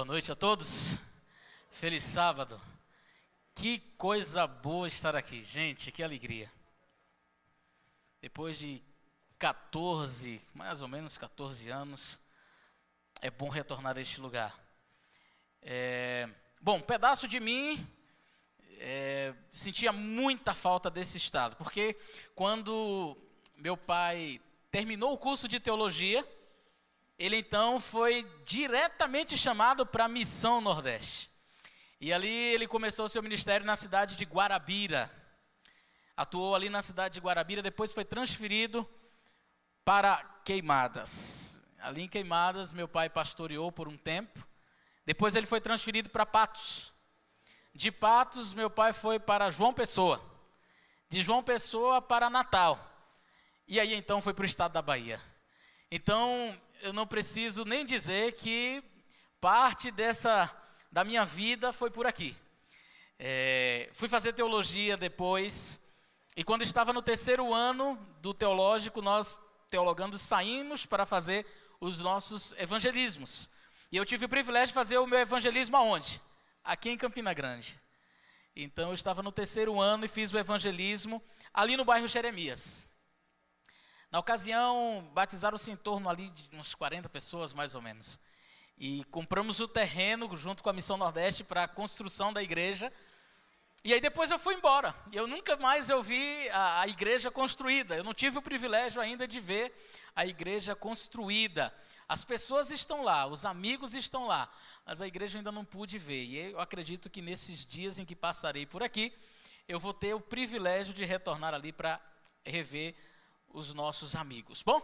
Boa noite a todos. Feliz sábado. Que coisa boa estar aqui, gente, que alegria. Depois de mais ou menos 14 anos, é bom retornar a este lugar. Bom, um pedaço de mim sentia muita falta desse estado, porque quando meu pai terminou o curso de teologia, ele então foi diretamente chamado para a Missão Nordeste. E ali ele começou o seu ministério na cidade de Guarabira. Atuou ali na cidade de Guarabira, depois foi transferido para Queimadas. Ali em Queimadas, meu pai pastoreou por um tempo. Depois ele foi transferido para Patos. De Patos, meu pai foi para João Pessoa. De João Pessoa para Natal. E aí então foi para o estado da Bahia. Então, eu não preciso nem dizer que parte da minha vida foi por aqui. Fui fazer teologia depois, e quando estava no 3º ano do teológico, nós, teologando, saímos para fazer os nossos evangelismos. E eu tive o privilégio de fazer o meu evangelismo aonde? Aqui em Campina Grande. Então, eu estava no 3º ano e fiz o evangelismo ali no bairro Jeremias. Na ocasião, batizaram-se em torno ali de uns 40 pessoas, mais ou menos. E compramos o terreno junto com a Missão Nordeste para a construção da igreja. E aí depois eu fui embora. Eu nunca mais vi a igreja construída. Eu não tive o privilégio ainda de ver a igreja construída. As pessoas estão lá, os amigos estão lá, mas a igreja eu ainda não pude ver. E eu acredito que nesses dias em que passarei por aqui, eu vou ter o privilégio de retornar ali para rever os nossos amigos. Bom,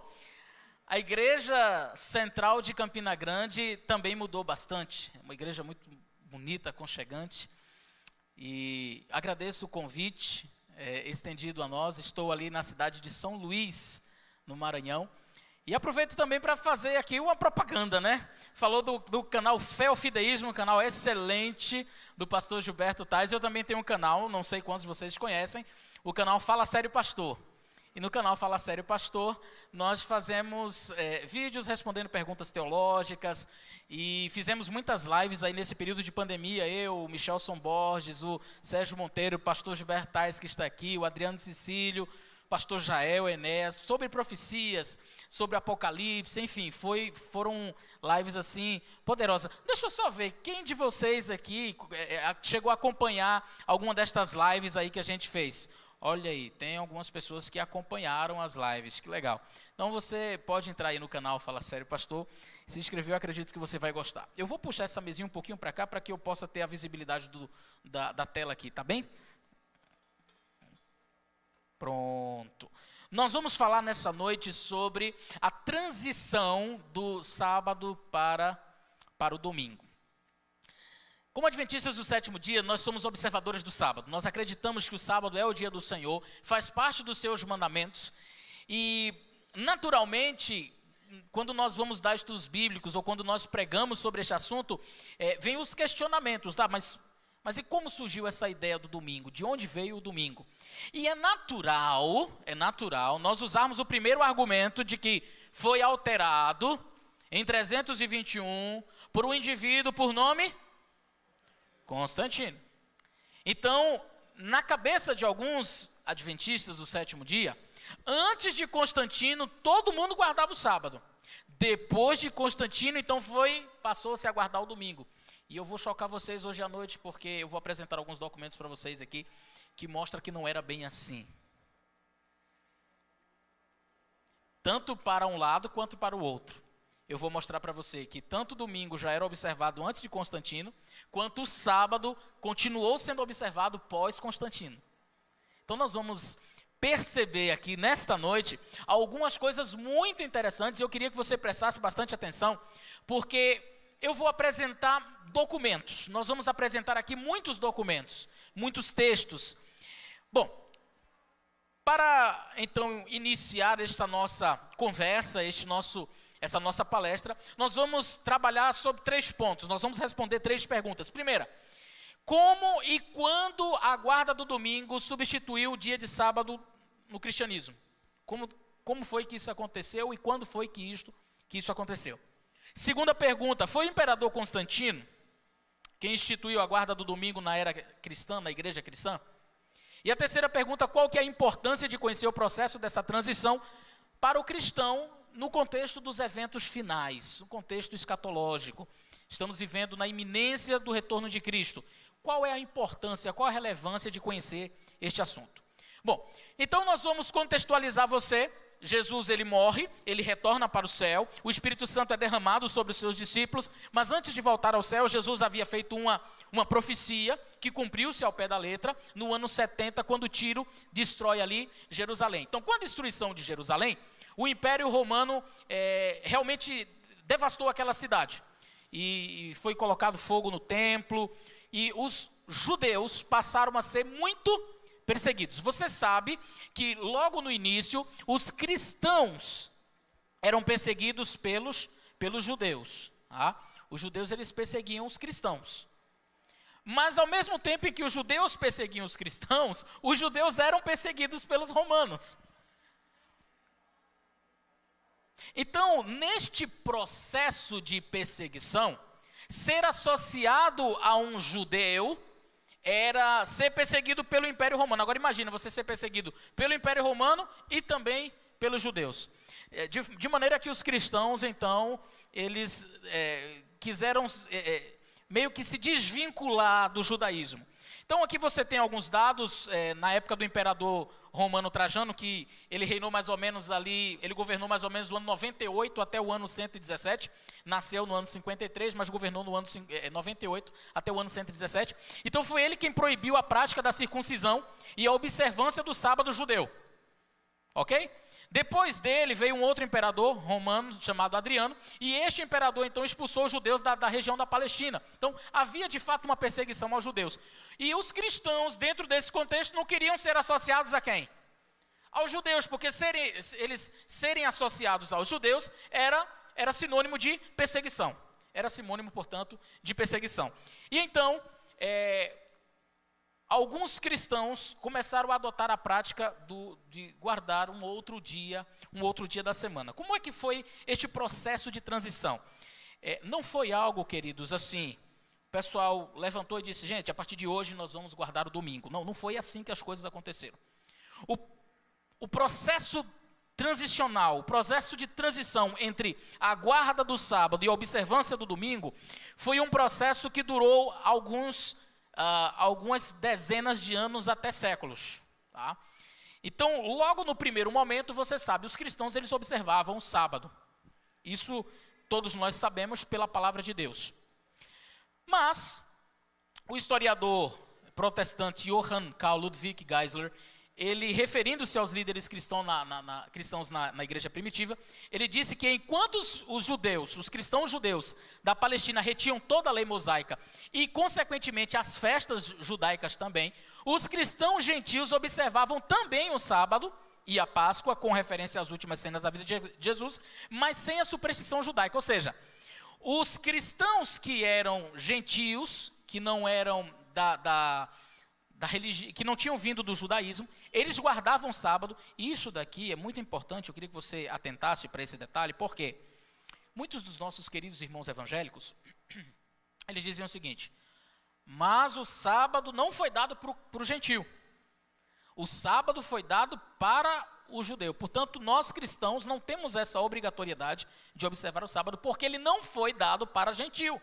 a igreja central de Campina Grande também mudou bastante. É uma igreja muito bonita, aconchegante. E agradeço o convite estendido a nós. Estou ali na cidade de São Luís, no Maranhão. E aproveito também para fazer aqui uma propaganda, né? Falou do canal Fé ou Fideísmo, um canal excelente do pastor Gilberto Tais. Eu também tenho um canal, não sei quantos vocês conhecem, o canal Fala Sério Pastor. E no canal Fala Sério Pastor, nós fazemos vídeos respondendo perguntas teológicas e fizemos muitas lives aí nesse período de pandemia. Eu, o Michelson Borges, o Sérgio Monteiro, o pastor Gilberto Tais que está aqui, o Adriano Cecílio, o pastor Jael, Enéas, sobre profecias, sobre Apocalipse, enfim, foram lives assim poderosas. Deixa eu só ver, quem de vocês aqui chegou a acompanhar alguma destas lives aí que a gente fez? Olha aí, tem algumas pessoas que acompanharam as lives, que legal. Então você pode entrar aí no canal Fala Sério Pastor, se inscrever, eu acredito que você vai gostar. Eu vou puxar essa mesinha um pouquinho para cá, para que eu possa ter a visibilidade da tela aqui, tá bem? Pronto. Nós vamos falar nessa noite sobre a transição do sábado para o domingo. Como adventistas do 7º dia, nós somos observadores do sábado. Nós acreditamos que o sábado é o dia do Senhor, faz parte dos seus mandamentos. E, naturalmente, quando nós vamos dar estudos bíblicos ou quando nós pregamos sobre este assunto, vem os questionamentos, tá? Mas e como surgiu essa ideia do domingo? De onde veio o domingo? E é natural nós usarmos o primeiro argumento de que foi alterado em 321 por um indivíduo por nome Constantino. Então, na cabeça de alguns adventistas do 7º dia, antes de Constantino, todo mundo guardava o sábado. Depois de Constantino, então passou-se a guardar o domingo. E eu vou chocar vocês hoje à noite, porque eu vou apresentar alguns documentos para vocês aqui, que mostram que não era bem assim. Tanto para um lado, quanto para o outro. Eu vou mostrar para você que tanto o domingo já era observado antes de Constantino, quanto o sábado continuou sendo observado pós-Constantino. Então nós vamos perceber aqui nesta noite algumas coisas muito interessantes e eu queria que você prestasse bastante atenção, porque eu vou apresentar documentos. Nós vamos apresentar aqui muitos documentos, muitos textos. Bom, para então iniciar esta nossa conversa, essa nossa palestra, nós vamos trabalhar sobre 3 pontos. Nós vamos responder 3 perguntas. Primeira, como e quando a guarda do domingo substituiu o dia de sábado no cristianismo? Como foi que isso aconteceu e quando foi que isso aconteceu? Segunda pergunta, foi o imperador Constantino quem instituiu a guarda do domingo na era cristã, na igreja cristã? E a terceira pergunta, qual que é a importância de conhecer o processo dessa transição para o cristão no contexto dos eventos finais, no contexto escatológico? Estamos vivendo na iminência do retorno de Cristo. Qual é a importância, qual a relevância de conhecer este assunto? Bom, então nós vamos contextualizar você. Jesus, ele morre, ele retorna para o céu, o Espírito Santo é derramado sobre os seus discípulos, mas antes de voltar ao céu, Jesus havia feito uma profecia que cumpriu-se ao pé da letra, no ano 70, quando Tiro destrói ali Jerusalém. Então, com a destruição de Jerusalém, o Império Romano realmente devastou aquela cidade, e foi colocado fogo no templo, e os judeus passaram a ser muito perseguidos. Você sabe que logo no início os cristãos eram perseguidos pelos judeus. Tá? Os judeus, eles perseguiam os cristãos. Mas ao mesmo tempo em que os judeus perseguiam os cristãos, os judeus eram perseguidos pelos romanos. Então, neste processo de perseguição, ser associado a um judeu era ser perseguido pelo Império Romano. Agora imagina você ser perseguido pelo Império Romano e também pelos judeus. De maneira que os cristãos, então, eles quiseram meio que se desvincular do judaísmo. Então aqui você tem alguns dados, na época do imperador romano Trajano, que ele reinou mais ou menos ali, ele governou mais ou menos do ano 98 até o ano 117, nasceu no ano 53, mas governou no ano 98 até o ano 117. Então foi ele quem proibiu a prática da circuncisão e a observância do sábado judeu. Ok? Depois dele veio um outro imperador romano chamado Adriano, e este imperador então expulsou os judeus da região da Palestina. Então havia de fato uma perseguição aos judeus. E os cristãos, dentro desse contexto, não queriam ser associados a quem? Aos judeus, porque eles serem associados aos judeus era sinônimo de perseguição. Era sinônimo, portanto, de perseguição. E então, alguns cristãos começaram a adotar a prática de guardar um outro dia da semana. Como é que foi este processo de transição? Não foi algo, queridos, assim, o pessoal levantou e disse, gente, a partir de hoje nós vamos guardar o domingo. Não foi assim que as coisas aconteceram. O processo transicional, o processo de transição entre a guarda do sábado e a observância do domingo, foi um processo que durou algumas dezenas de anos até séculos. Tá? Então, logo no primeiro momento, você sabe, os cristãos eles observavam o sábado. Isso todos nós sabemos pela palavra de Deus. Mas, o historiador protestante Johann Carl Ludwig Geisler, ele, referindo-se aos líderes cristãos na igreja primitiva, ele disse que enquanto os cristãos judeus da Palestina retinham toda a lei mosaica e, consequentemente, as festas judaicas também, os cristãos gentios observavam também o sábado e a Páscoa, com referência às últimas cenas da vida de Jesus, mas sem a superstição judaica. Ou seja, os cristãos que eram gentios, que não eram que não tinham vindo do judaísmo, eles guardavam o sábado, e isso daqui é muito importante, eu queria que você atentasse para esse detalhe, porque muitos dos nossos queridos irmãos evangélicos, eles diziam o seguinte, mas o sábado não foi dado para o gentio, o sábado foi dado para o judeu, portanto nós cristãos não temos essa obrigatoriedade de observar o sábado, porque ele não foi dado para gentio.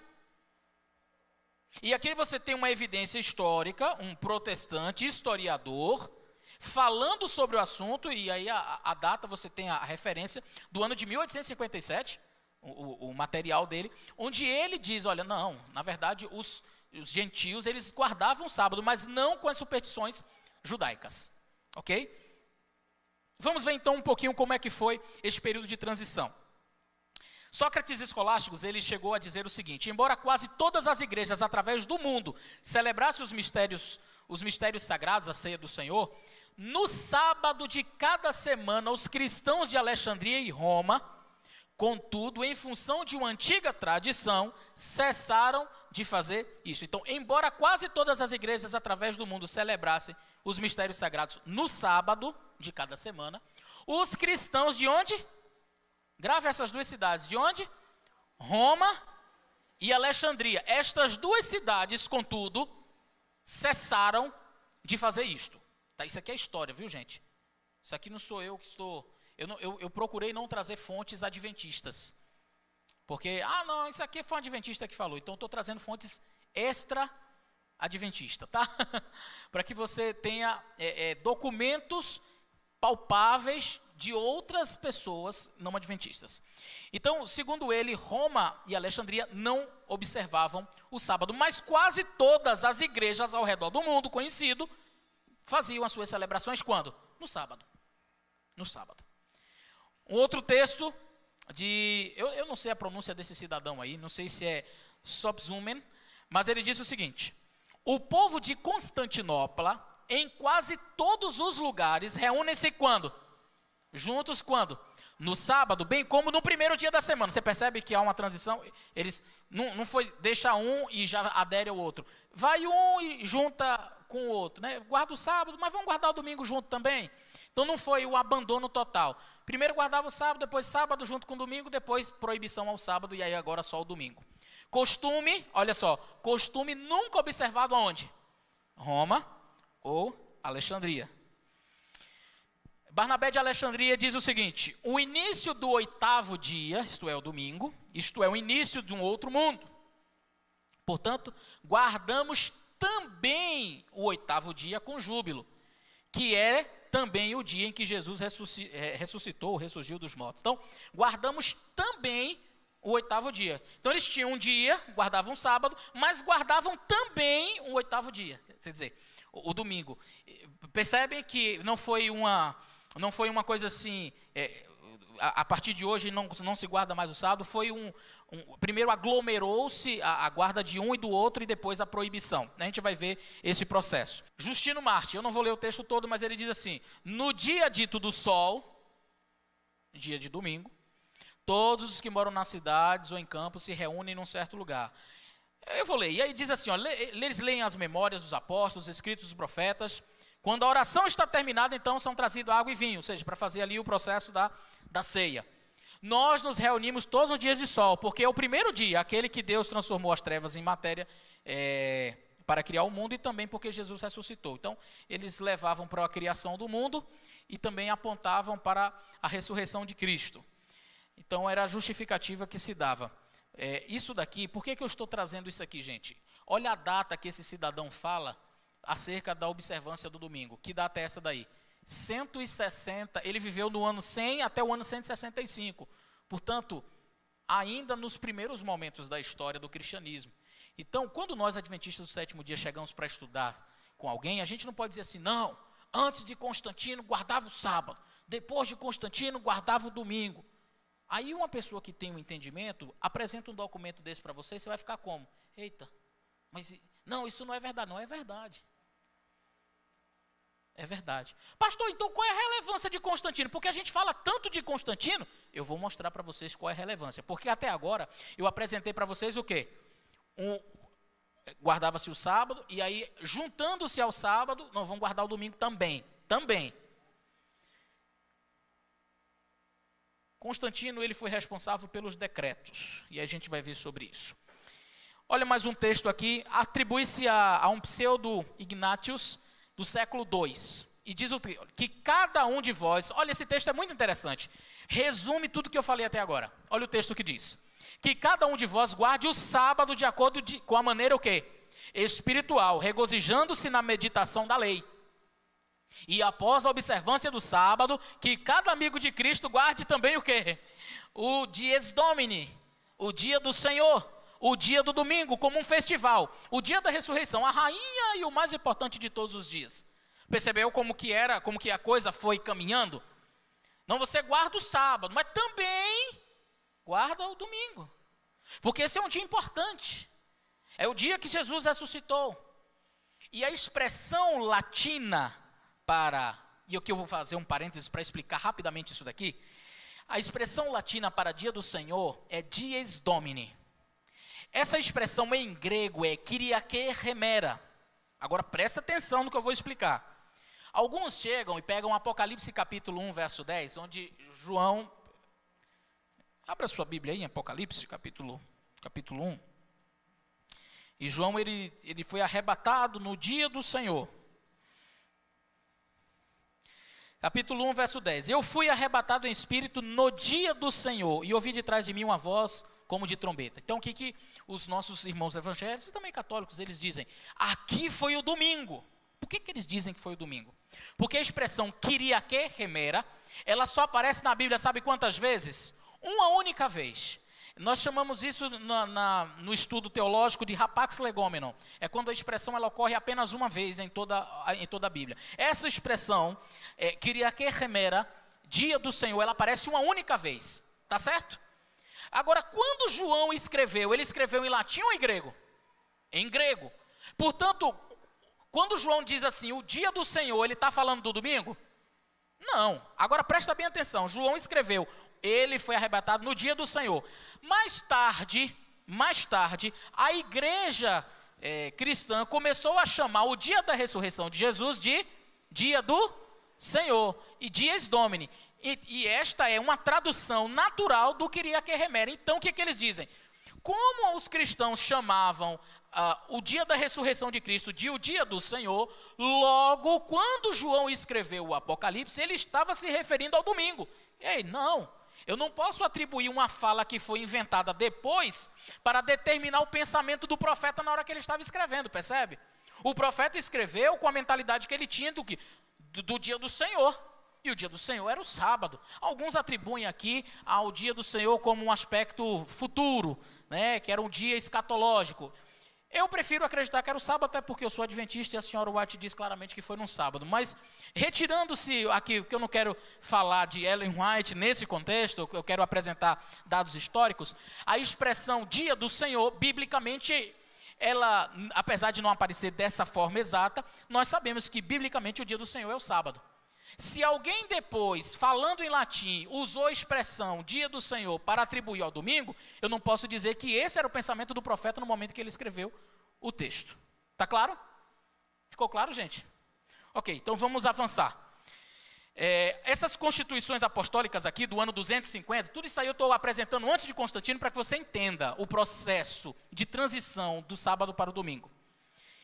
E aqui você tem uma evidência histórica, um protestante historiador, falando sobre o assunto, e aí a data você tem a referência do ano de 1857, o material dele, onde ele diz, olha, não, na verdade os gentios, eles guardavam o sábado, mas não com as superstições judaicas, ok? Vamos ver então um pouquinho como é que foi este período de transição. Sócrates Escolásticos, ele chegou a dizer o seguinte, embora quase todas as igrejas através do mundo celebrassem os mistérios sagrados, a ceia do Senhor, no sábado de cada semana, os cristãos de Alexandria e Roma, contudo, em função de uma antiga tradição, cessaram de fazer isso. Então, embora quase todas as igrejas através do mundo celebrassem os mistérios sagrados no sábado de cada semana, os cristãos de onde? Grave essas duas cidades. De onde? Roma e Alexandria. Estas duas cidades, contudo, cessaram de fazer isto. Tá, isso aqui é história, viu, gente? Isso aqui não sou eu que estou... Eu procurei não trazer fontes adventistas. Porque, não, isso aqui foi um adventista que falou. Então, estou trazendo fontes extra-adventistas, tá? Para que você tenha documentos palpáveis de outras pessoas não adventistas. Então, segundo ele, Roma e Alexandria não observavam o sábado, mas quase todas as igrejas ao redor do mundo conhecido faziam as suas celebrações quando? No sábado. No sábado. Um outro texto eu não sei a pronúncia desse cidadão aí, não sei se é Sobzumen, mas ele diz o seguinte: o povo de Constantinopla, em quase todos os lugares, reúnem-se quando? Juntos quando? No sábado, bem como no primeiro dia da semana. Você percebe que há uma transição? Eles não foi deixa um e já adere ao outro. Vai um e junta com o outro, né? Guarda o sábado, mas vamos guardar o domingo junto também. Então não foi o abandono total. Primeiro guardava o sábado, depois sábado junto com o domingo, depois proibição ao sábado e aí agora só o domingo. Costume, olha só, costume nunca observado aonde? Roma ou Alexandria. Barnabé de Alexandria diz o seguinte: o início do 8º dia, isto é o domingo, isto é o início de um outro mundo. Portanto, guardamos também o 8º dia com júbilo, que é também o dia em que Jesus ressuscitou, ressurgiu dos mortos. Então, guardamos também o 8º dia. Então, eles tinham um dia, guardavam um sábado, mas guardavam também o 8º dia, quer dizer, o domingo. Percebem que não foi uma coisa assim, a partir de hoje não se guarda mais o sábado, foi primeiro aglomerou-se a guarda de um e do outro e depois a proibição. A gente vai ver esse processo. Justino Marte, eu não vou ler o texto todo, mas ele diz assim: no dia dito do sol, dia de domingo, todos os que moram nas cidades ou em campos se reúnem num certo lugar. Eu vou ler, e aí diz assim, eles leem as memórias dos apóstolos, os escritos dos profetas. Quando a oração está terminada, então são trazidos água e vinho, ou seja, para fazer ali o processo da ceia. Nós nos reunimos todos os dias de sol, porque é o primeiro dia, aquele que Deus transformou as trevas em matéria para criar o mundo, e também porque Jesus ressuscitou. Então, eles levavam para a criação do mundo e também apontavam para a ressurreição de Cristo. Então, era a justificativa que se dava. Isso daqui, por que eu estou trazendo isso aqui, gente? Olha a data que esse cidadão fala acerca da observância do domingo. Que data é essa daí? 160, ele viveu no ano 100 até o ano 165. Portanto, ainda nos primeiros momentos da história do cristianismo. Então, quando nós, adventistas do sétimo dia, chegamos para estudar com alguém, a gente não pode dizer assim, não, antes de Constantino guardava o sábado, depois de Constantino guardava o domingo. Aí uma pessoa que tem um entendimento, apresenta um documento desse para você, você vai ficar como? Eita, mas não, isso não é verdade. Não é verdade. É verdade. Pastor, então qual é a relevância de Constantino? Porque a gente fala tanto de Constantino, eu vou mostrar para vocês qual é a relevância. Porque até agora, eu apresentei para vocês o quê? Guardava-se o sábado, e aí, juntando-se ao sábado, não, vão guardar o domingo também. Também. Constantino, ele foi responsável pelos decretos, e a gente vai ver sobre isso. Olha mais um texto aqui, atribui-se a um pseudo Ignatius, do século II, e diz que cada um de vós, olha, esse texto é muito interessante, resume tudo que eu falei até agora. Olha o texto que diz, que cada um de vós guarde o sábado de acordo com a maneira o quê? Espiritual, regozijando-se na meditação da lei. E após a observância do sábado, que cada amigo de Cristo guarde também o quê? O dies Domini, o dia do Senhor, o dia do domingo, como um festival, o dia da ressurreição, a rainha e o mais importante de todos os dias. Percebeu como que a coisa foi caminhando? Não, você guarda o sábado, mas também guarda o domingo. Porque esse é um dia importante. É o dia que Jesus ressuscitou. E a expressão latina e aqui eu vou fazer um parênteses para explicar rapidamente isso daqui. A expressão latina para dia do Senhor é dies Domini. Essa expressão em grego é Kyriake Remera. Agora presta atenção no que eu vou explicar. Alguns chegam e pegam Apocalipse capítulo 1, verso 10, onde João Abra sua Bíblia aí em Apocalipse, capítulo 1. E João, ele foi arrebatado no dia do Senhor. Capítulo 1, verso 10. Eu fui arrebatado em espírito no dia do Senhor, e ouvi de trás de mim uma voz como de trombeta. Então, o que os nossos irmãos evangélicos e também católicos, eles dizem? Aqui foi o domingo. Por que eles dizem que foi o domingo? Porque a expressão Kyriake remera, ela só aparece na Bíblia, sabe quantas vezes? Uma única vez. Nós chamamos isso no estudo teológico de rapax legomenon. É quando a expressão ela ocorre apenas uma vez em toda a Bíblia. Essa expressão, Kyriake remera, dia do Senhor, ela aparece uma única vez. Tá certo? Agora, quando João escreveu, ele escreveu em latim ou em grego? Em grego. Portanto, quando João diz assim, o dia do Senhor, ele está falando do domingo? Não. Agora presta bem atenção, João escreveu, ele foi arrebatado no dia do Senhor. Mais tarde, a igreja cristã começou a chamar o dia da ressurreição de Jesus de dia do Senhor, e dies Domini. E esta é uma tradução natural do Kyriake remera. Então, o que eles dizem? Como os cristãos chamavam o dia da ressurreição de Cristo de o dia do Senhor, logo, quando João escreveu o Apocalipse, ele estava se referindo ao domingo. Ei, não, eu não posso atribuir uma fala que foi inventada depois para determinar o pensamento do profeta na hora que ele estava escrevendo, percebe? O profeta escreveu com a mentalidade que ele tinha do dia do Senhor. E o dia do Senhor era o sábado. Alguns atribuem aqui ao dia do Senhor como um aspecto futuro, né, que era um dia escatológico. Eu prefiro acreditar que era o sábado, até porque eu sou adventista e a senhora White diz claramente que foi num sábado. Mas, retirando-se aqui, porque eu não quero falar de Ellen White nesse contexto, eu quero apresentar dados históricos, a expressão dia do Senhor, biblicamente, ela, apesar de não aparecer dessa forma exata, nós sabemos que, biblicamente, o dia do Senhor é o sábado. Se alguém depois, falando em latim, usou a expressão dia do Senhor para atribuir ao domingo, eu não posso dizer que esse era o pensamento do profeta no momento que ele escreveu o texto. Está claro? Ficou claro, gente? Ok, então vamos avançar. Essas constituições apostólicas aqui do ano 250, tudo isso aí eu estou apresentando antes de Constantino para que você entenda o processo de transição do sábado para o domingo.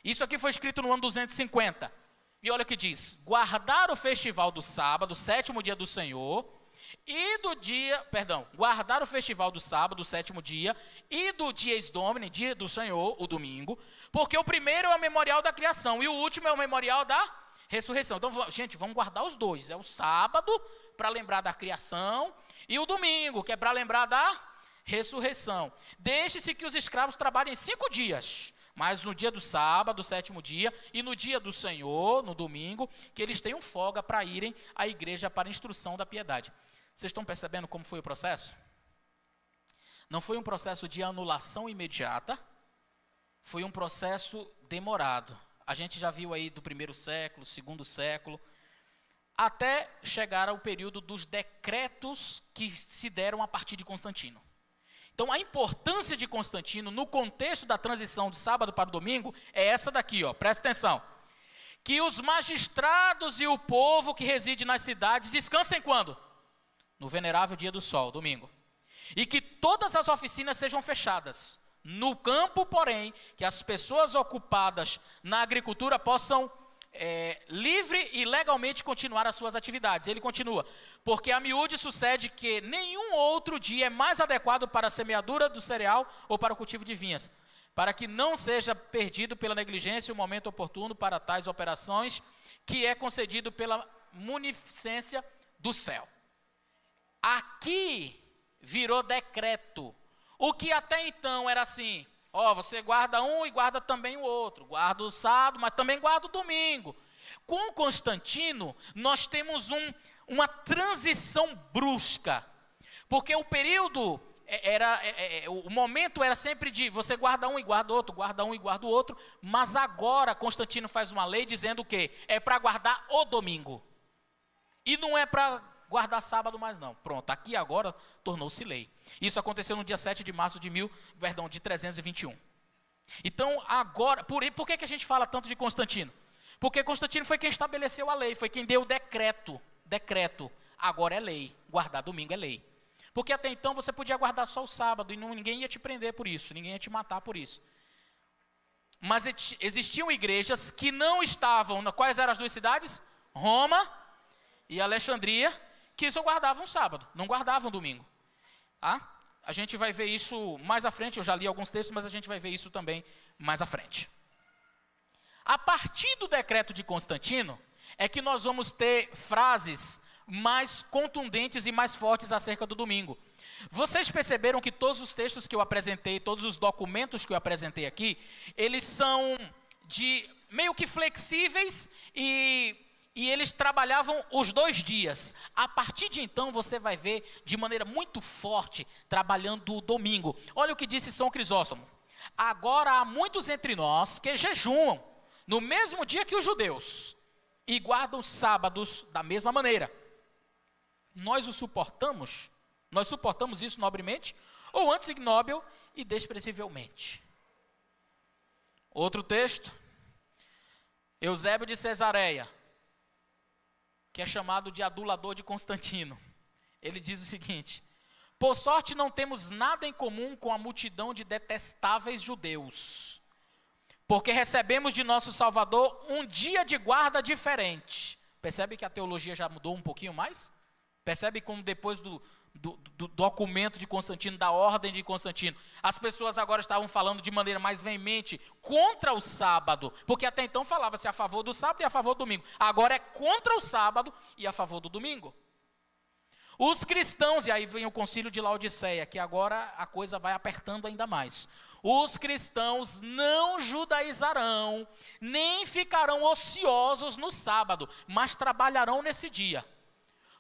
Isso aqui foi escrito no ano 250. E olha o que diz, guardar o festival do sábado, sétimo dia do Senhor, guardar o festival do sábado, sétimo dia, e do dies Domini, dia do Senhor, o domingo, porque o primeiro é o memorial da criação, e o último é o memorial da ressurreição. Então, gente, vamos guardar os dois, é o sábado, para lembrar da criação, e o domingo, que é para lembrar da ressurreição. Deixe-se que os escravos trabalhem 5 dias, mas no dia do sábado, sétimo dia, e no dia do Senhor, no domingo, que eles tenham folga para irem à igreja para a instrução da piedade. Vocês estão percebendo como foi o processo? Não foi um processo de anulação imediata, foi um processo demorado. A gente já viu aí do 1º século, 2º século, até chegar ao período dos decretos que se deram a partir de Constantino. Então, a importância de Constantino no contexto da transição de sábado para o domingo é essa daqui, ó, presta atenção. Que os magistrados e o povo que reside nas cidades descansem quando? No venerável dia do sol, domingo. E que todas as oficinas sejam fechadas. No campo, porém, que as pessoas ocupadas na agricultura possam livre e legalmente continuar as suas atividades. Ele continua, porque a miúde sucede que nenhum outro dia é mais adequado para a semeadura do cereal ou para o cultivo de vinhas, para que não seja perdido pela negligência o momento oportuno para tais operações, que é concedido pela munificência do céu. Aqui virou decreto. O que até então era assim, você guarda um e guarda também o outro, guarda o sábado, mas também guarda o domingo. Com Constantino, nós temos uma transição brusca, porque o período, o momento era sempre de você guarda um e guarda outro, guarda um e guarda o outro, mas agora Constantino faz uma lei dizendo o quê? É para guardar o domingo, e não é para guardar sábado mais não. Pronto, aqui agora tornou-se lei. Isso aconteceu no dia 7 de março de 321. Então, agora, por que a gente fala tanto de Constantino? Porque Constantino foi quem estabeleceu a lei, foi quem deu o decreto. Agora é lei, guardar domingo é lei. Porque até então você podia guardar só o sábado e ninguém ia te prender por isso, ninguém ia te matar por isso. Mas existiam igrejas que não estavam, quais eram as duas cidades? Roma e Alexandria, que só guardavam sábado, não guardavam domingo. Tá? A gente vai ver isso mais à frente, eu já li alguns textos, mas a gente vai ver isso também mais à frente. A partir do decreto de Constantino, é que nós vamos ter frases mais contundentes e mais fortes acerca do domingo. Vocês perceberam que todos os textos que eu apresentei, todos os documentos que eu apresentei aqui, eles são meio que flexíveis e eles trabalhavam os 2 dias. A partir de então, você vai ver de maneira muito forte, trabalhando o domingo. Olha o que disse São Crisóstomo. Agora há muitos entre nós que jejuam no mesmo dia que os judeus e guardam os sábados da mesma maneira. Nós suportamos isso nobremente, ou antes ignóbil e desprezívelmente. Outro texto, Eusébio de Cesareia, que é chamado de adulador de Constantino. Ele diz o seguinte: por sorte não temos nada em comum com a multidão de detestáveis judeus, porque recebemos de nosso Salvador um dia de guarda diferente. Percebe que a teologia já mudou um pouquinho mais? Percebe como depois do documento de Constantino, da ordem de Constantino, as pessoas agora estavam falando de maneira mais veemente contra o sábado, porque até então falava-se a favor do sábado e a favor do domingo, agora é contra o sábado e a favor do domingo. Os cristãos, e aí vem o concílio de Laodiceia, que agora a coisa vai apertando ainda mais. Os cristãos não judaizarão, nem ficarão ociosos no sábado, mas trabalharão nesse dia.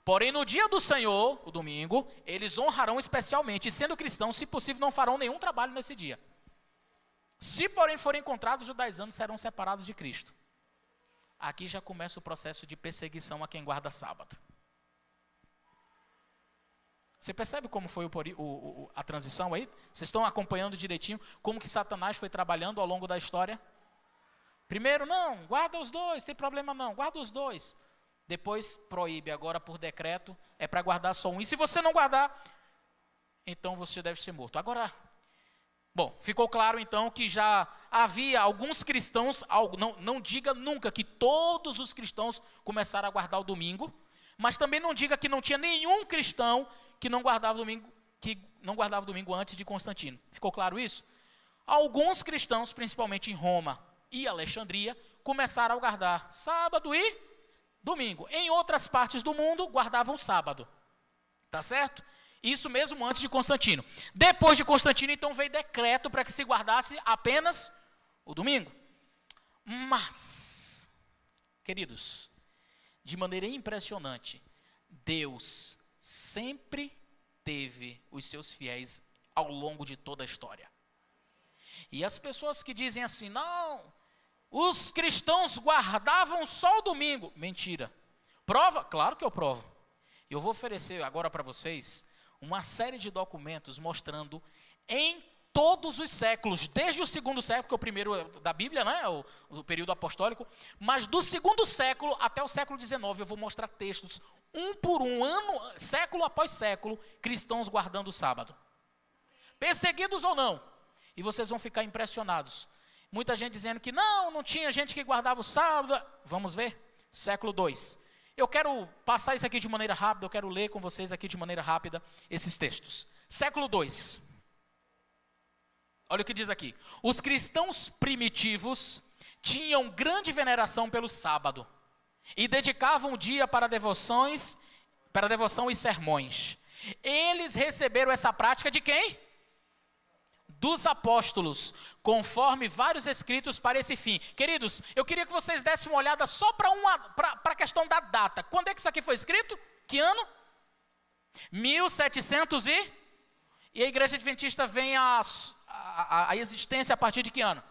Porém, no dia do Senhor, o domingo, eles honrarão especialmente, e sendo cristãos, se possível, não farão nenhum trabalho nesse dia. Se, porém, forem encontrados judaizando, serão separados de Cristo. Aqui já começa o processo de perseguição a quem guarda sábado. Você percebe como foi a transição aí? Vocês estão acompanhando direitinho como que Satanás foi trabalhando ao longo da história? Primeiro, não, guarda os 2, tem problema não, guarda os 2. Depois proíbe, agora por decreto, é para guardar só um. E se você não guardar, então você deve ser morto. Agora, bom, ficou claro então que já havia alguns cristãos, não diga nunca que todos os cristãos começaram a guardar o domingo, mas também não diga que não tinha nenhum cristão que não guardava o domingo antes de Constantino. Ficou claro isso? Alguns cristãos, principalmente em Roma e Alexandria, começaram a guardar sábado e domingo. Em outras partes do mundo, guardavam sábado. Tá certo? Isso mesmo antes de Constantino. Depois de Constantino, então, veio decreto para que se guardasse apenas o domingo. Mas, queridos, de maneira impressionante, Deus sempre teve os seus fiéis ao longo de toda a história. E as pessoas que dizem assim, não, os cristãos guardavam só o domingo. Mentira. Prova? Claro que eu provo. Eu vou oferecer agora para vocês uma série de documentos mostrando em todos os séculos, desde o 2º século, que é o primeiro da Bíblia, né, o período apostólico, mas do 2º século até o século XIX, eu vou mostrar textos, um por um, século após século, cristãos guardando o sábado. Perseguidos ou não. E vocês vão ficar impressionados. Muita gente dizendo que não tinha gente que guardava o sábado. Vamos ver? Século II. Eu quero passar isso aqui de maneira rápida, eu quero ler com vocês aqui de maneira rápida esses textos. Século II. Olha o que diz aqui. Os cristãos primitivos tinham grande veneração pelo sábado e dedicavam o dia para devoção e sermões. Eles receberam essa prática de quem? Dos apóstolos, conforme vários escritos para esse fim. Queridos, eu queria que vocês dessem uma olhada só para a questão da data. Quando é que isso aqui foi escrito? Que ano? 1700 e a Igreja Adventista vem à existência a partir de que ano?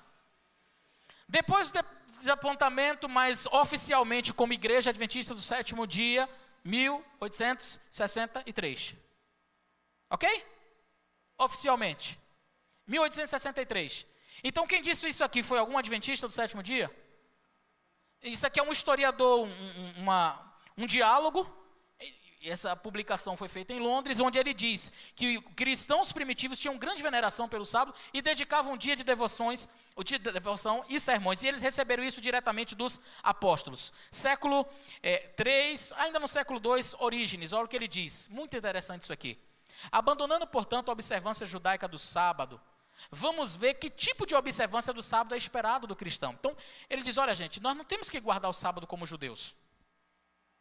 Depois do desapontamento, mas oficialmente como Igreja Adventista do Sétimo Dia, 1863. Ok? Oficialmente. 1863. Então quem disse isso aqui foi algum adventista do sétimo dia? Isso aqui é um historiador, um diálogo, essa publicação foi feita em Londres, onde ele diz que cristãos primitivos tinham grande veneração pelo sábado e dedicavam um dia de devoção e sermões. E eles receberam isso diretamente dos apóstolos. Século 3, ainda no século 2, Orígenes, olha o que ele diz. Muito interessante isso aqui. Abandonando, portanto, a observância judaica do sábado, vamos ver que tipo de observância do sábado é esperado do cristão. Então, ele diz, olha gente, nós não temos que guardar o sábado como judeus.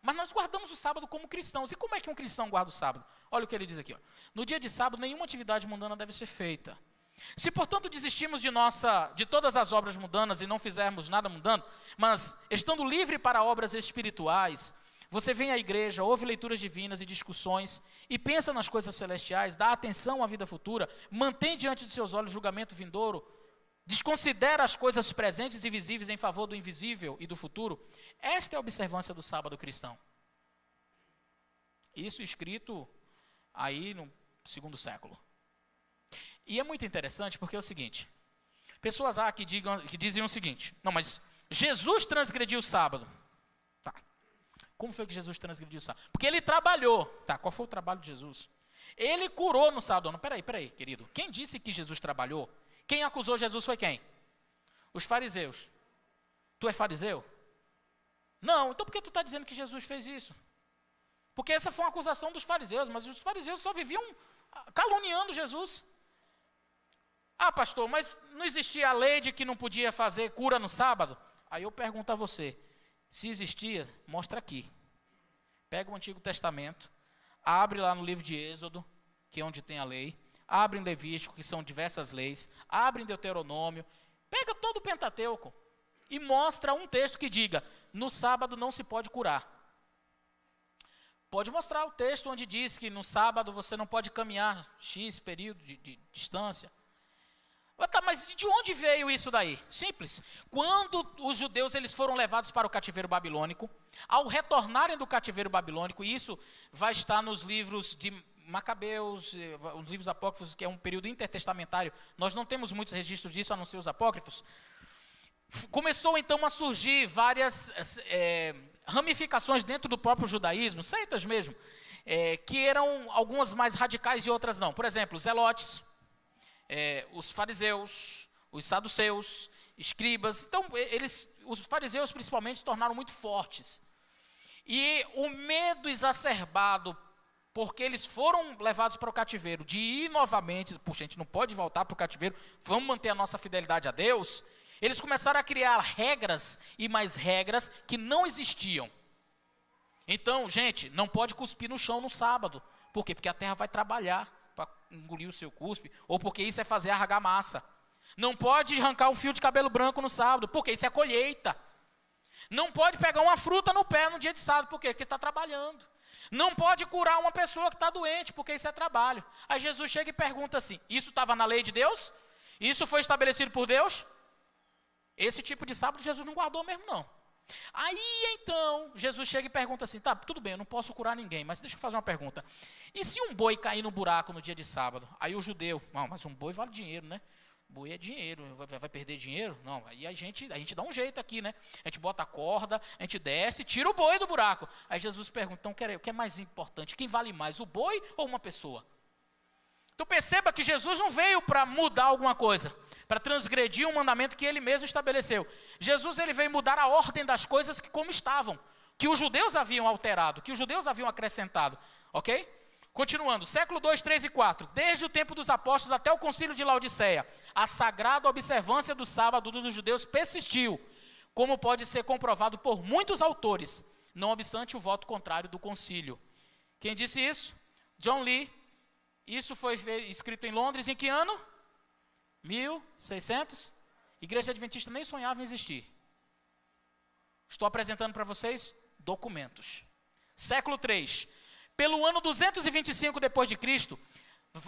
Mas nós guardamos o sábado como cristãos. E como é que um cristão guarda o sábado? Olha o que ele diz aqui. Ó. No dia de sábado, nenhuma atividade mundana deve ser feita. Se, portanto, desistirmos de todas as obras mundanas e não fizermos nada mundano, mas estando livre para obras espirituais, você vem à igreja, ouve leituras divinas e discussões, e pensa nas coisas celestiais, dá atenção à vida futura, mantém diante de seus olhos o julgamento vindouro, desconsidera as coisas presentes e visíveis em favor do invisível e do futuro. Esta é a observância do sábado cristão. Isso escrito aí no 2º século. E é muito interessante porque é o seguinte, pessoas há que dizem o seguinte, não, mas Jesus transgrediu o sábado. Tá. Como foi que Jesus transgrediu o sábado? Porque ele trabalhou. Tá, qual foi o trabalho de Jesus? Ele curou no sábado. Não, peraí, querido. Quem disse que Jesus trabalhou? Quem acusou Jesus foi quem? Os fariseus. Tu é fariseu? Não, então por que tu está dizendo que Jesus fez isso? Porque essa foi uma acusação dos fariseus, mas os fariseus só viviam caluniando Jesus. Ah, pastor, mas não existia a lei de que não podia fazer cura no sábado? Aí eu pergunto a você, se existia, mostra aqui. Pega o Antigo Testamento, abre lá no livro de Êxodo, que é onde tem a lei, abre em Levítico, que são diversas leis, abre em Deuteronômio, pega todo o Pentateuco e mostra um texto que diga, no sábado não se pode curar. Pode mostrar o texto onde diz que no sábado você não pode caminhar X período de distância. Tá, mas de onde veio isso daí? Simples. Quando os judeus eles foram levados para o cativeiro babilônico, ao retornarem do cativeiro babilônico, e isso vai estar nos livros de Macabeus, os livros apócrifos, que é um período intertestamentário, nós não temos muitos registros disso, a não ser os apócrifos. Começou então a surgir várias ramificações dentro do próprio judaísmo, seitas mesmo, que eram algumas mais radicais e outras não. Por exemplo, os zelotes, os fariseus, os saduceus, escribas. Então, os fariseus principalmente se tornaram muito fortes. E o medo exacerbado, porque eles foram levados para o cativeiro, de ir novamente, puxa, a gente não pode voltar para o cativeiro, vamos manter a nossa fidelidade a Deus. Eles começaram a criar regras e mais regras que não existiam. Então, gente, não pode cuspir no chão no sábado. Por quê? Porque a terra vai trabalhar para engolir o seu cuspe, ou porque isso é fazer argamassa. Não pode arrancar um fio de cabelo branco no sábado, porque isso é colheita. Não pode pegar uma fruta no pé no dia de sábado, por quê? Porque está trabalhando. Não pode curar uma pessoa que está doente, porque isso é trabalho. Aí Jesus chega e pergunta assim, isso estava na lei de Deus? Isso foi estabelecido por Deus? Esse tipo de sábado Jesus não guardou mesmo não. Aí então, Jesus chega e pergunta assim, tá, tudo bem, eu não posso curar ninguém, mas deixa eu fazer uma pergunta. E se um boi cair no buraco no dia de sábado? Aí o judeu, não, mas um boi vale dinheiro, né? Boi é dinheiro, vai perder dinheiro? Não, aí a gente dá um jeito aqui, né? A gente bota a corda, a gente desce, tira o boi do buraco. Aí Jesus pergunta, então o que é mais importante? Quem vale mais, o boi ou uma pessoa? Então perceba que Jesus não veio para mudar alguma coisa, para transgredir um mandamento que ele mesmo estabeleceu. Jesus ele veio mudar a ordem das coisas que como estavam, que os judeus haviam alterado, que os judeus haviam acrescentado, ok? Continuando, século 2, 3 e 4, desde o tempo dos apóstolos até o concílio de Laodiceia, a sagrada observância do sábado dos judeus persistiu, como pode ser comprovado por muitos autores, não obstante o voto contrário do concílio. Quem disse isso? John Lee. Isso foi escrito em Londres em que ano? 1600? Igreja Adventista nem sonhava em existir. Estou apresentando para vocês documentos. Século 3. Pelo ano 225 depois de Cristo,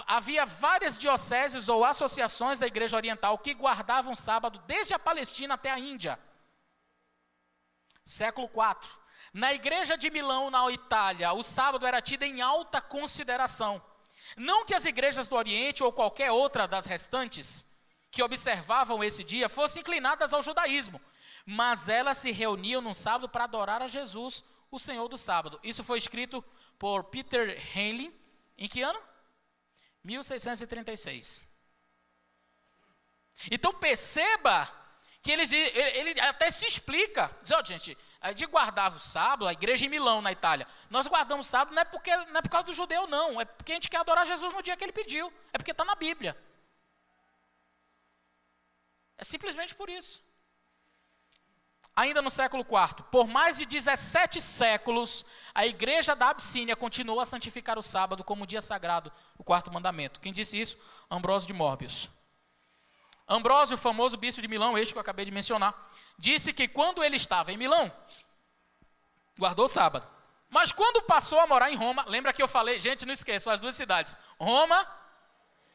havia várias dioceses ou associações da Igreja Oriental que guardavam sábado desde a Palestina até a Índia. Século 4. Na Igreja de Milão, na Itália, o sábado era tido em alta consideração. Não que as igrejas do Oriente ou qualquer outra das restantes que observavam esse dia fossem inclinadas ao judaísmo, mas elas se reuniam no sábado para adorar a Jesus, o Senhor do sábado. Isso foi escrito por Peter Henley, em que ano? 1636. Então perceba que ele até se explica. Diz, gente, a gente guardava o sábado, a igreja em Milão, na Itália. Nós guardamos o sábado não é por causa do judeu, não. É porque a gente quer adorar Jesus no dia que ele pediu. É porque está na Bíblia. É simplesmente por isso. Ainda no século IV, por mais de 17 séculos, a igreja da Abissínia continuou a santificar o sábado como dia sagrado, o quarto mandamento. Quem disse isso? Ambrósio de Mórbios. Ambrósio, o famoso bispo de Milão, este que eu acabei de mencionar, disse que quando ele estava em Milão, guardou o sábado. Mas quando passou a morar em Roma, lembra que eu falei, gente, não esqueçam, as duas cidades, Roma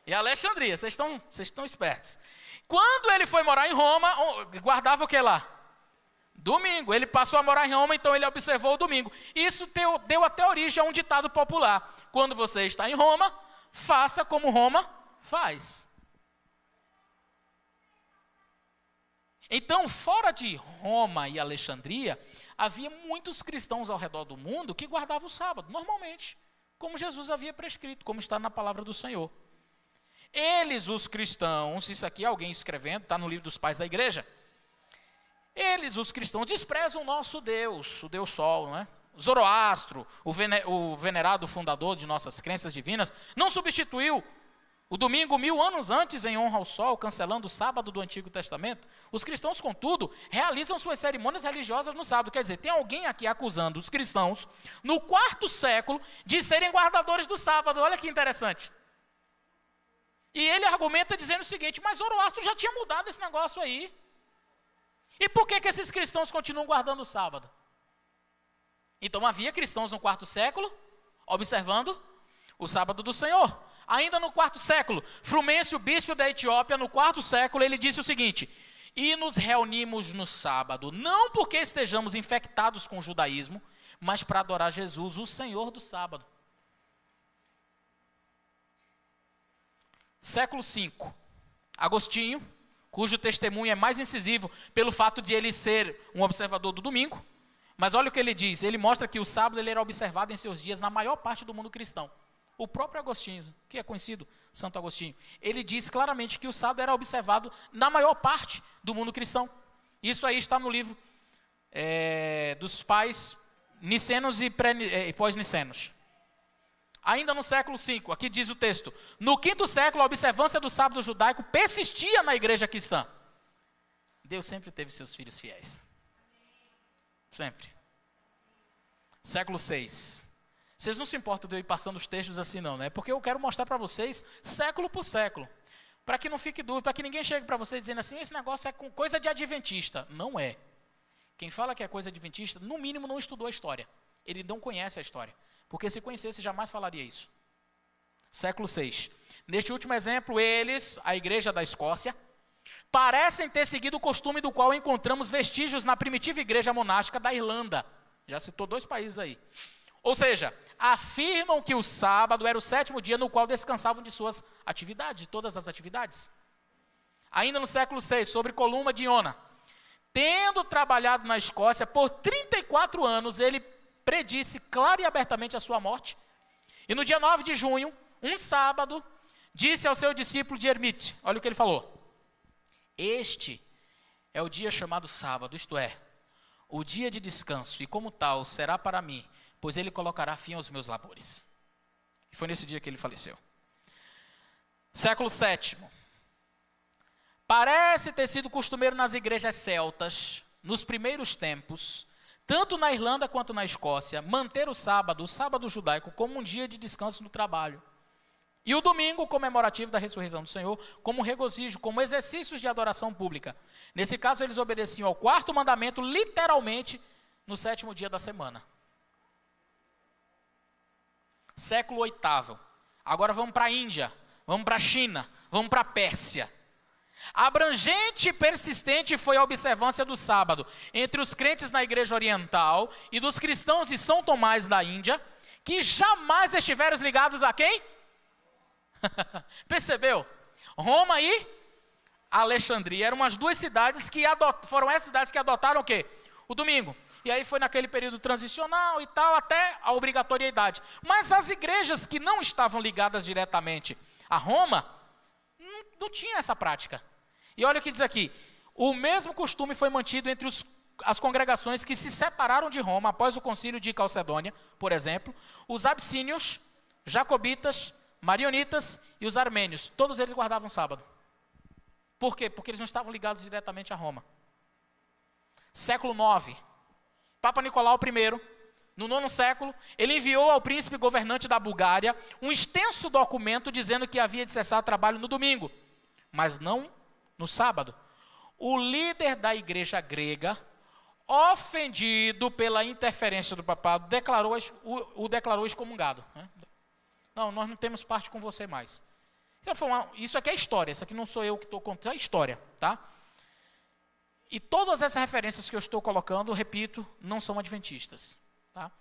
e Alexandria, vocês estão espertos. Quando ele foi morar em Roma, guardava o que lá? Domingo. Ele passou a morar em Roma, então ele observou o domingo. Isso deu até origem a um ditado popular. Quando você está em Roma, faça como Roma faz. Então, fora de Roma e Alexandria, havia muitos cristãos ao redor do mundo que guardavam o sábado, normalmente, como Jesus havia prescrito, como está na palavra do Senhor. Eles, os cristãos, isso aqui é alguém escrevendo, está no livro dos pais da igreja. Eles, os cristãos, desprezam o nosso Deus, o Deus Sol, não é? Zoroastro, o venerado fundador de nossas crenças divinas, não substituiu o domingo 1000 anos antes em honra ao sol, cancelando o sábado do Antigo Testamento. Os cristãos, contudo, realizam suas cerimônias religiosas no sábado. Quer dizer, tem alguém aqui acusando os cristãos, no 4º século, de serem guardadores do sábado. Olha que interessante. E ele argumenta dizendo o seguinte, mas Zoroastro já tinha mudado esse negócio aí. E por que esses cristãos continuam guardando o sábado? Então havia cristãos no 4º século, observando o sábado do Senhor. Ainda no 4º século, Frumêncio, bispo da Etiópia, no 4º século, ele disse o seguinte, e nos reunimos no sábado, não porque estejamos infectados com o judaísmo, mas para adorar Jesus, o Senhor do sábado. Século V, Agostinho, cujo testemunho é mais incisivo pelo fato de ele ser um observador do domingo, mas olha o que ele diz, ele mostra que o sábado ele era observado em seus dias na maior parte do mundo cristão. O próprio Agostinho, que é conhecido, Santo Agostinho, ele diz claramente que o sábado era observado na maior parte do mundo cristão. Isso aí está no livro dos pais nicenos e pós-nicenos. Ainda no século V, aqui diz o texto, no 5º século a observância do sábado judaico persistia na igreja cristã. Deus sempre teve seus filhos fiéis. Sempre. Século VI. Vocês não se importam de eu ir passando os textos assim não, né? Porque eu quero mostrar para vocês século por século. Para que não fique dúvida, para que ninguém chegue para vocês dizendo assim, esse negócio é coisa de adventista. Não é. Quem fala que é coisa adventista, no mínimo não estudou a história. Ele não conhece a história. Porque se conhecesse, jamais falaria isso. Século VI. Neste último exemplo, eles, a igreja da Escócia, parecem ter seguido o costume do qual encontramos vestígios na primitiva igreja monástica da Irlanda. Já citou 2 países aí. Ou seja, afirmam que o sábado era o 7º dia no qual descansavam de suas atividades, de todas as atividades. Ainda no século VI, sobre Columba de Iona. Tendo trabalhado na Escócia por 34 anos, ele predisse clara e abertamente a sua morte. E no dia 9 de junho, um sábado, disse ao seu discípulo de Ermite, olha o que ele falou. Este é o dia chamado sábado, isto é, o dia de descanso, e como tal será para mim, pois ele colocará fim aos meus labores. E foi nesse dia que ele faleceu. Século VII. Parece ter sido costumeiro nas igrejas celtas, nos primeiros tempos, tanto na Irlanda quanto na Escócia, manter o sábado judaico, como um dia de descanso do trabalho. E o domingo, comemorativo da ressurreição do Senhor, como regozijo, como exercícios de adoração pública. Nesse caso, eles obedeciam ao 4º mandamento, literalmente, no 7º dia da semana. Século VIII. Agora vamos para a Índia, vamos para a China, vamos para a Pérsia. Abrangente e persistente foi a observância do sábado entre os crentes na igreja oriental e dos cristãos de São Tomás da Índia, que jamais estiveram ligados a quem? Percebeu? Roma e Alexandria eram as 2 cidades que foram essas cidades que adotaram o quê? O domingo. e aí foi naquele período transicional e tal, até a obrigatoriedade. Mas as igrejas que não estavam ligadas diretamente a Roma, não tinha essa prática. E olha o que diz aqui, o mesmo costume foi mantido entre as congregações que se separaram de Roma após o concílio de Calcedônia, por exemplo, os abissínios, jacobitas, marionitas e os armênios, todos eles guardavam sábado. Por quê? Porque eles não estavam ligados diretamente a Roma. Século IX, Papa Nicolau I, no 9º século, ele enviou ao príncipe governante da Bulgária um extenso documento dizendo que havia de cessar trabalho no domingo, mas não no sábado. O líder da igreja grega, ofendido pela interferência do papado, o declarou excomungado. Não, nós não temos parte com você mais. Isso aqui é história, isso aqui não sou eu que estou contando, é história, tá? E todas essas referências que eu estou colocando, repito, não são adventistas, tá?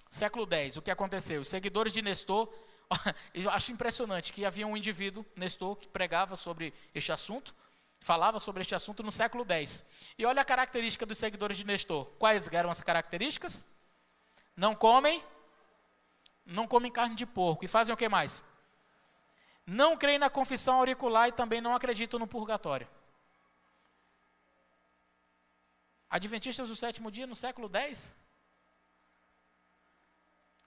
Século X, o que aconteceu? Os seguidores de Nestor, eu acho impressionante que havia um indivíduo, Nestor, que pregava sobre este assunto, falava sobre este assunto no século X. E olha a característica dos seguidores de Nestor. Quais eram as características? Não comem carne de porco. E fazem o que mais? Não creem na confissão auricular e também não acreditam no purgatório. Adventistas do sétimo dia no século X?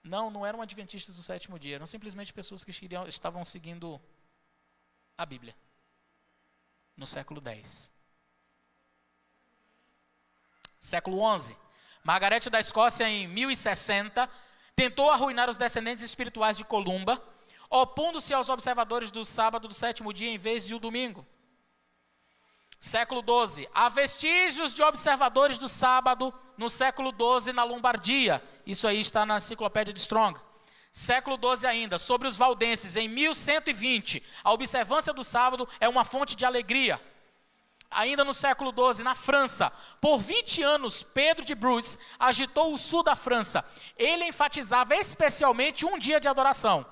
Não eram adventistas do sétimo dia, eram simplesmente pessoas que estavam seguindo a Bíblia. No século X. Século XI. Margarete da Escócia, em 1060, tentou arruinar os descendentes espirituais de Columba, opondo-se aos observadores do sábado do sétimo dia em vez de o domingo. Século XII. Há vestígios de observadores do sábado no século XII na Lombardia. Isso aí está na enciclopédia de Strong. Século XII ainda, sobre os valdenses, em 1120, a observância do sábado é uma fonte de alegria. Ainda no século XII, na França, por 20 anos, Pedro de Bruges agitou o sul da França. Ele enfatizava especialmente um dia de adoração,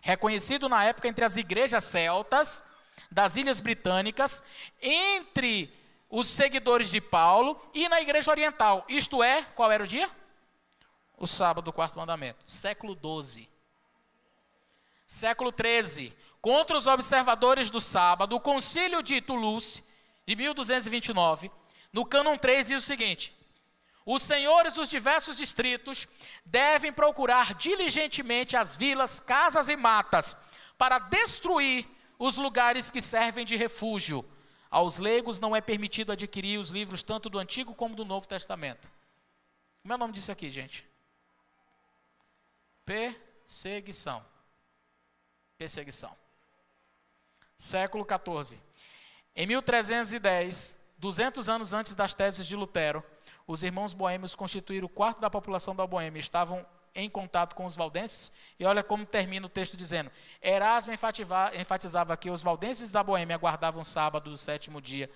reconhecido na época entre as igrejas celtas das Ilhas Britânicas, entre os seguidores de Paulo e na igreja oriental. Isto é, qual era o dia? O sábado do quarto mandamento. Século XII. Século XIII. Contra os observadores do sábado, o concílio de Toulouse, de 1229, no cânon 3 diz o seguinte: os senhores dos diversos distritos devem procurar diligentemente as vilas, casas e matas, para destruir os lugares que servem de refúgio. Aos leigos não é permitido adquirir os livros tanto do Antigo como do Novo Testamento. Como é o nome disso aqui, gente? Perseguição. Século XIV. Em 1310, 200 anos antes das teses de Lutero, os irmãos boêmios constituíram o quarto da população da Boêmia, estavam em contato com os valdenses, e olha como termina o texto dizendo: Erasmo enfatizava que os valdenses da Boêmia guardavam o sábado do sétimo dia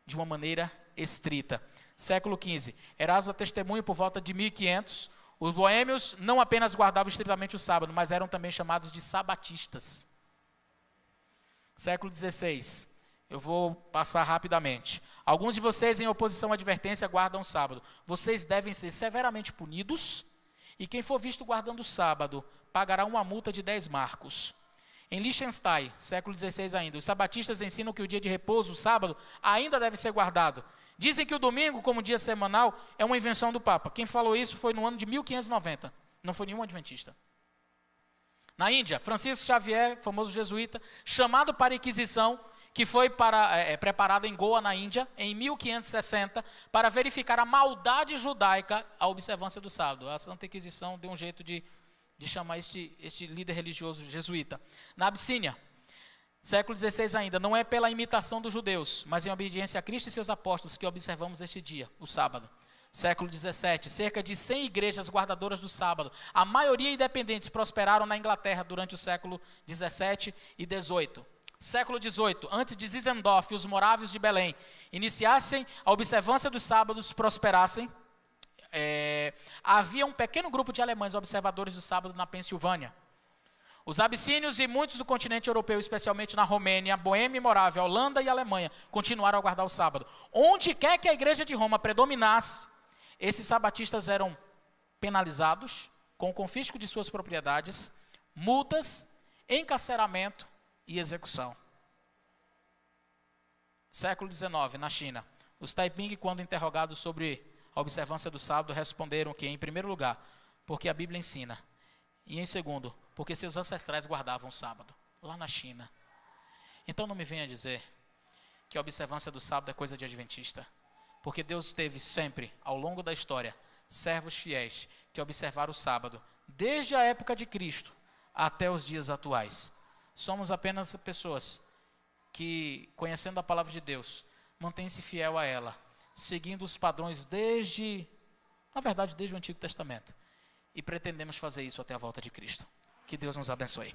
de uma maneira estrita. Século XV, Erasmo testemunha por volta de 1500, os boêmios não apenas guardavam estritamente o sábado, mas eram também chamados de sabatistas. Século XVI, eu vou passar rapidamente. Alguns de vocês, em oposição à advertência, guardam o sábado. Vocês devem ser severamente punidos, e quem for visto guardando o sábado, pagará uma multa de 10 marcos. Em Liechtenstein, século XVI ainda, os sabatistas ensinam que o dia de repouso, o sábado, ainda deve ser guardado. Dizem que o domingo, como dia semanal, é uma invenção do Papa. Quem falou isso foi no ano de 1590. Não foi nenhum adventista. Na Índia, Francisco Xavier, famoso jesuíta, chamado para a Inquisição, que foi preparada em Goa, na Índia, em 1560, para verificar a maldade judaica à observância do sábado. A Santa Inquisição deu um jeito de chamar este líder religioso jesuíta. Na Abissínia, século XVI ainda, não é pela imitação dos judeus, mas em obediência a Cristo e seus apóstolos que observamos este dia, o sábado. Século XVII, cerca de 100 igrejas guardadoras do sábado, a maioria independentes, prosperaram na Inglaterra durante o século XVII e XVIII. Século XVIII, antes de Zinzendorf e os morávios de Belém iniciassem a observância dos sábados, prosperassem, havia um pequeno grupo de alemães observadores do sábado na Pensilvânia. Os abissínios e muitos do continente europeu, especialmente na Romênia, Boêmia e Morávia, Holanda e Alemanha, continuaram a guardar o sábado. Onde quer que a igreja de Roma predominasse, Esses sabatistas eram penalizados com o confisco de suas propriedades, multas, encarceramento e execução. Século XIX, na China. Os Taiping, quando interrogados sobre a observância do sábado, responderam que, em primeiro lugar, porque a Bíblia ensina, e em segundo, porque seus ancestrais guardavam o sábado, lá na China. Então não me venha dizer que a observância do sábado é coisa de adventista, porque Deus teve sempre, ao longo da história, servos fiéis que observaram o sábado, desde a época de Cristo até os dias atuais. Somos apenas pessoas que, conhecendo a palavra de Deus, mantém-se fiel a ela, seguindo os padrões desde o Antigo Testamento. E pretendemos fazer isso até a volta de Cristo. Que Deus nos abençoe.